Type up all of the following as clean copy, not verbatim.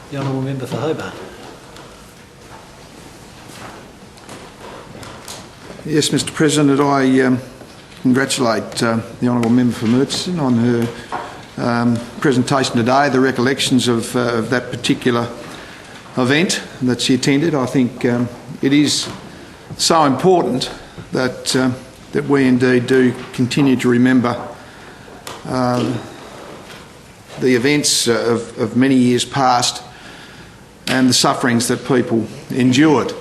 The Honourable Member for Hobart. Yes, Mr President, I congratulate the Honourable Member for Murchison on her presentation today, the recollections of that particular event that she attended. I think it is so important that we indeed do continue to remember the events of many years past and the sufferings that people endured,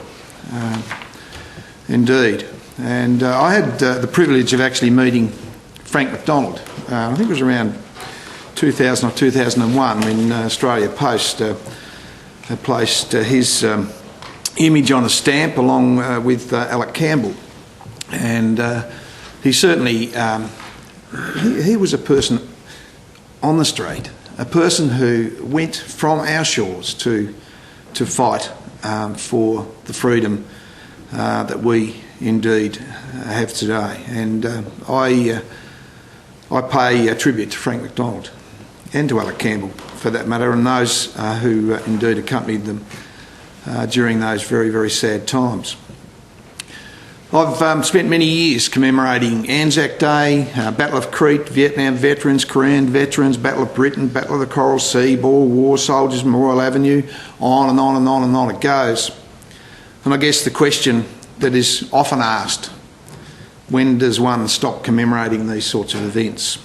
indeed. And I had the privilege of actually meeting Frank McDonald. I think it was around 2000 or 2001 when Australia Post placed his image on a stamp along with Alec Campbell. And he certainly, he was a person on the street, a person who went from our shores to fight for the freedom that we indeed have today. And I pay tribute to Frank McDonald and to Alec Campbell for that matter, and those who indeed accompanied them during those very, very sad times. I've spent many years commemorating Anzac Day, Battle of Crete, Vietnam veterans, Korean veterans, Battle of Britain, Battle of the Coral Sea, Boer War, Soldiers, Memorial Avenue, on and on and on and on it goes. And I guess the question that is often asked, when does one stop commemorating these sorts of events?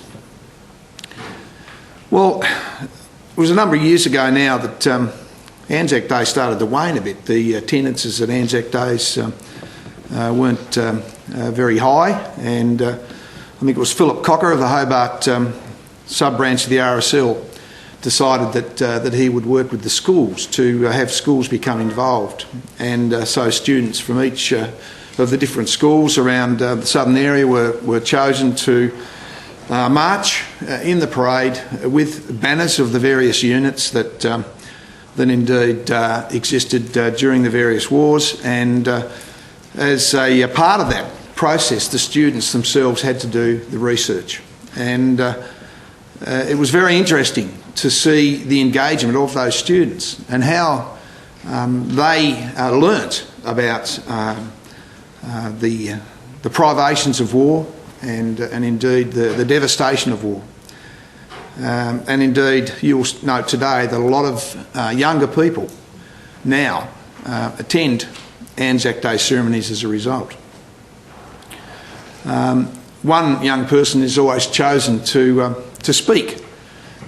Well, it was a number of years ago now that Anzac Day started to wane a bit. The attendances at Anzac Days weren't very high, and I think it was Philip Cocker of the Hobart sub-branch of the RSL decided that he would work with the schools to have schools become involved, and so students from each of the different schools around the southern area were chosen to march in the parade with banners of the various units that indeed existed during the various wars, and as a part of that process the students themselves had to do the research, and it was very interesting to see the engagement of those students and how they learnt about the privations of war and indeed the devastation of war. And indeed you'll note today that a lot of younger people now attend Anzac Day ceremonies as a result. One young person is always chosen to speak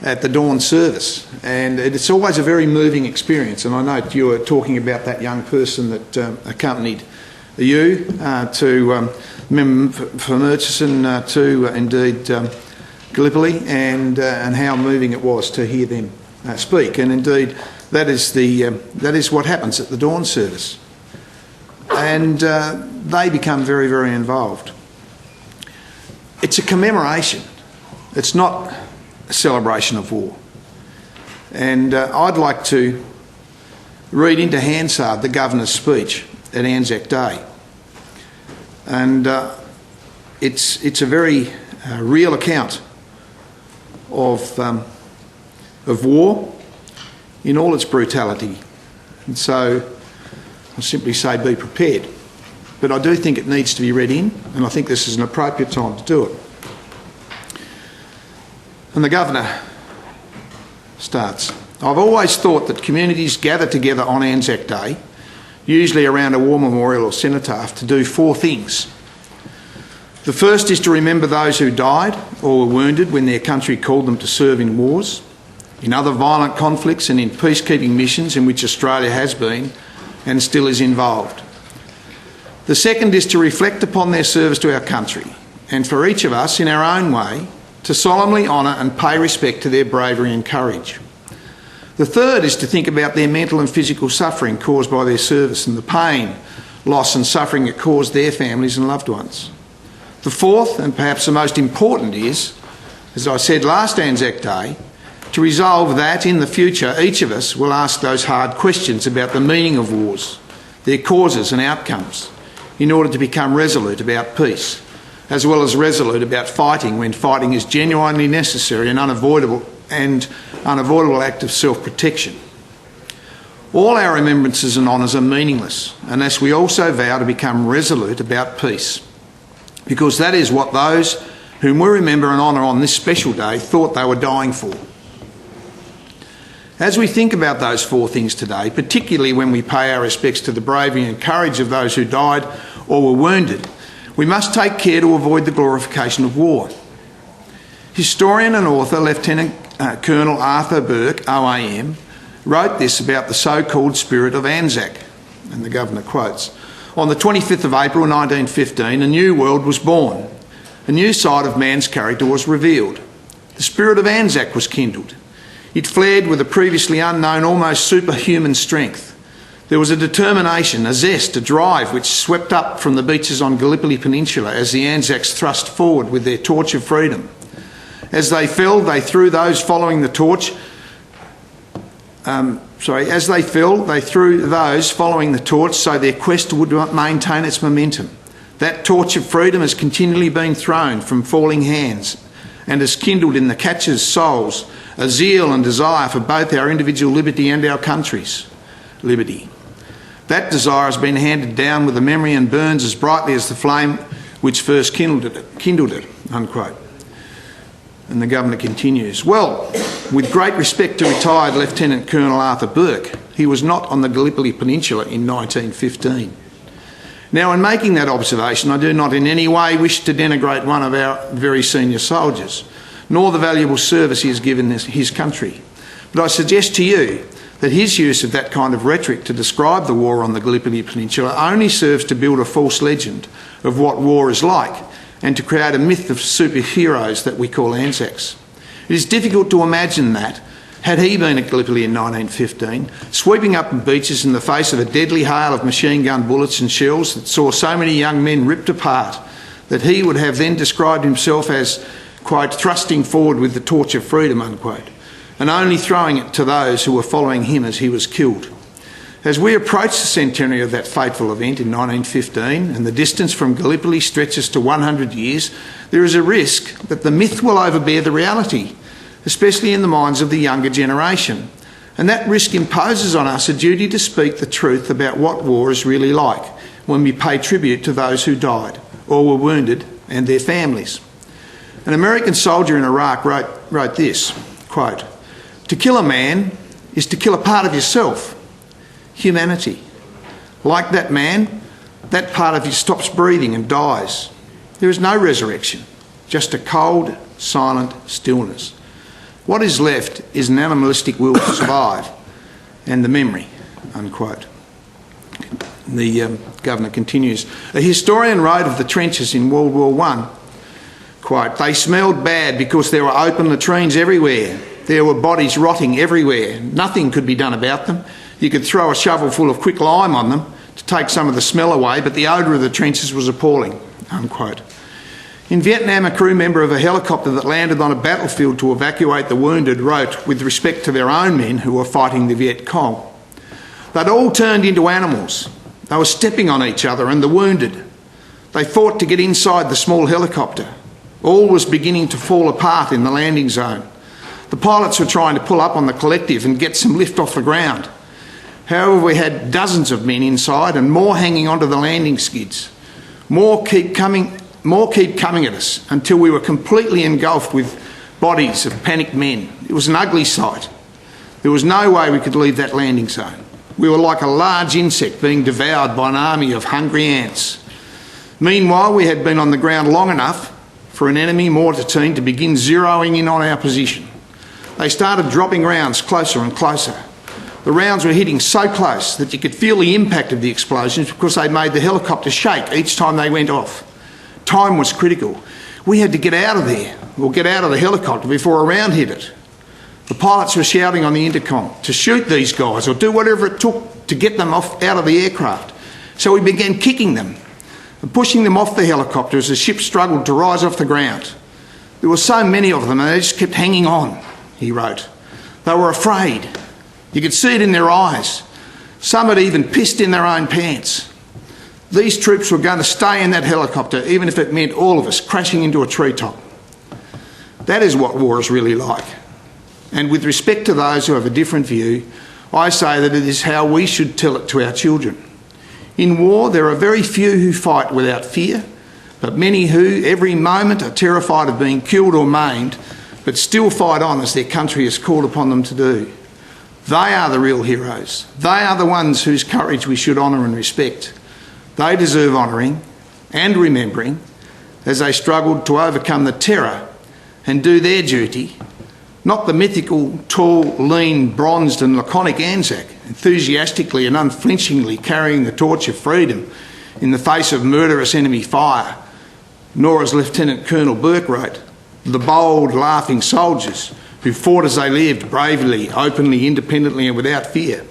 at the dawn service, and it's always a very moving experience, and I note you were talking about that young person that accompanied you to Member for Murchison to indeed Gallipoli, and how moving it was to hear them speak. And indeed that is what happens at the dawn service, and they become very, very involved. It's a commemoration, it's not a celebration of war. And I'd like to read into Hansard, the Governor's speech at Anzac Day. And it's a very real account of war in all its brutality. And so I'll simply say be prepared. But I do think it needs to be read in, and I think this is an appropriate time to do it. And the Governor starts, "I've always thought that communities gather together on Anzac Day, usually around a war memorial or cenotaph, to do four things. The first is to remember those who died or were wounded when their country called them to serve in wars, in other violent conflicts and in peacekeeping missions in which Australia has been and still is involved. The second is to reflect upon their service to our country, and for each of us, in our own way, to solemnly honour and pay respect to their bravery and courage. The third is to think about their mental and physical suffering caused by their service and the pain, loss and suffering it caused their families and loved ones. The fourth, and perhaps the most important, is, as I said last Anzac Day, to resolve that in the future each of us will ask those hard questions about the meaning of wars, their causes and outcomes, in order to become resolute about peace, as well as resolute about fighting when fighting is genuinely necessary and unavoidable act of self-protection. All our remembrances and honours are meaningless unless we also vow to become resolute about peace, because that is what those whom we remember and honour on this special day thought they were dying for. As we think about those four things today, particularly when we pay our respects to the bravery and courage of those who died or were wounded, we must take care to avoid the glorification of war. Historian and author Lieutenant Colonel Arthur Burke, OAM, wrote this about the so-called spirit of Anzac, and the Governor quotes, "On the 25th of April 1915, a new world was born. A new side of man's character was revealed. The spirit of Anzac was kindled. It flared with a previously unknown, almost superhuman strength. There was a determination, a zest, a drive which swept up from the beaches on Gallipoli Peninsula as the Anzacs thrust forward with their torch of freedom. As they fell, they threw those following the torch so their quest would maintain its momentum. That torch of freedom has continually been thrown from falling hands and has kindled in the catchers' souls a zeal and desire for both our individual liberty and our country's liberty. That desire has been handed down with the memory and burns as brightly as the flame which first kindled it," unquote. And the Governor continues, "Well, with great respect to retired Lieutenant Colonel Arthur Burke, he was not on the Gallipoli Peninsula in 1915. Now, in making that observation, I do not in any way wish to denigrate one of our very senior soldiers, nor the valuable service he has given his country. But I suggest to you that his use of that kind of rhetoric to describe the war on the Gallipoli Peninsula only serves to build a false legend of what war is like and to create a myth of superheroes that we call Anzacs. It is difficult to imagine that, had he been at Gallipoli in 1915, sweeping up the beaches in the face of a deadly hail of machine gun bullets and shells that saw so many young men ripped apart, that he would have then described himself as, quote, thrusting forward with the torch of freedom, unquote, and only throwing it to those who were following him as he was killed. As we approach the centenary of that fateful event in 1915, and the distance from Gallipoli stretches to 100 years, there is a risk that the myth will overbear the reality, especially in the minds of the younger generation. And that risk imposes on us a duty to speak the truth about what war is really like when we pay tribute to those who died or were wounded and their families. An American soldier in Iraq wrote this, quote, "To kill a man is to kill a part of yourself, humanity. Like that man, that part of you stops breathing and dies. There is no resurrection, just a cold, silent stillness. What is left is an animalistic will to survive and the memory," unquote. The Governor continues, "A historian wrote of the trenches in World War I, quote, "They smelled bad because there were open latrines everywhere. There were bodies rotting everywhere. Nothing could be done about them. You could throw a shovel full of quick lime on them to take some of the smell away, but the odour of the trenches was appalling," unquote. In Vietnam, a crew member of a helicopter that landed on a battlefield to evacuate the wounded wrote, with respect to their own men who were fighting the Viet Cong, "They'd all turned into animals. They were stepping on each other and the wounded. They fought to get inside the small helicopter. All was beginning to fall apart in the landing zone. The pilots were trying to pull up on the collective and get some lift off the ground. However, we had dozens of men inside and more hanging onto the landing skids. More keep coming at us until we were completely engulfed with bodies of panicked men. It was an ugly sight. There was no way we could leave that landing zone. We were like a large insect being devoured by an army of hungry ants. Meanwhile, we had been on the ground long enough for an enemy mortar team to begin zeroing in on our position. They started dropping rounds closer and closer. The rounds were hitting so close that you could feel the impact of the explosions because they made the helicopter shake each time they went off. Time was critical. We had to get out of there, or get out of the helicopter before a round hit it. The pilots were shouting on the intercom to shoot these guys or do whatever it took to get them out of the aircraft. So we began kicking them and pushing them off the helicopter as the ship struggled to rise off the ground. There were so many of them and they just kept hanging on," he wrote. "They were afraid. You could see it in their eyes. Some had even pissed in their own pants. These troops were going to stay in that helicopter even if it meant all of us crashing into a treetop. That is what war is really like. And with respect to those who have a different view, I say that it is how we should tell it to our children. In war, there are very few who fight without fear, but many who, every moment, are terrified of being killed or maimed, but still fight on as their country has called upon them to do. They are the real heroes. They are the ones whose courage we should honour and respect. They deserve honouring and remembering as they struggled to overcome the terror and do their duty, not the mythical, tall, lean, bronzed and laconic Anzac, enthusiastically and unflinchingly carrying the torch of freedom in the face of murderous enemy fire, nor, as Lieutenant Colonel Burke wrote, the bold, laughing soldiers who fought as they lived, bravely, openly, independently and without fear.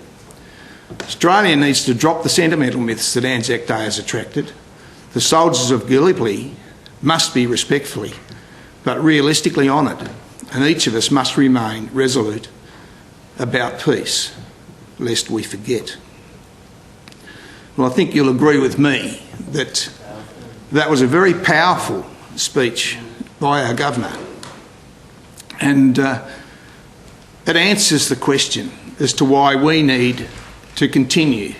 Australia needs to drop the sentimental myths that Anzac Day has attracted. The soldiers of Gallipoli must be respectfully but realistically honoured, and each of us must remain resolute about peace, lest we forget. Well, I think you'll agree with me that that was a very powerful speech by our Governor, and it answers the question as to why we need to continue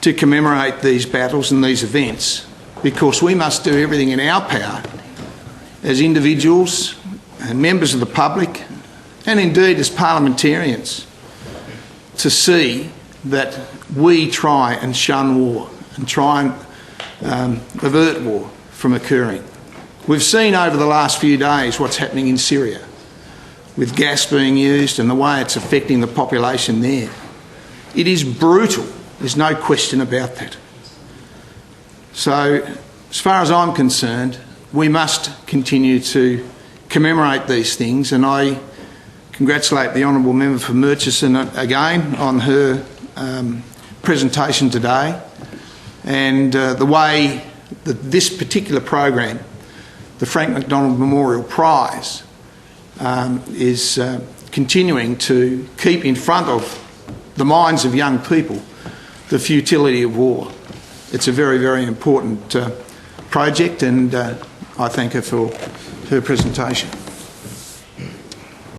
to commemorate these battles and these events, because we must do everything in our power as individuals and members of the public, and indeed as parliamentarians, to see that we try and shun war and try and avert war from occurring. We've seen over the last few days what's happening in Syria, with gas being used and the way it's affecting the population there. It is brutal, there's no question about that. So, as far as I'm concerned, we must continue to commemorate these things, and I congratulate the Honourable Member for Murchison again on her presentation today, and the way that this particular program, the Frank McDonald Memorial Prize, is continuing to keep in front of the minds of young people the futility of war. It's a very, very important project, and I thank her for her presentation.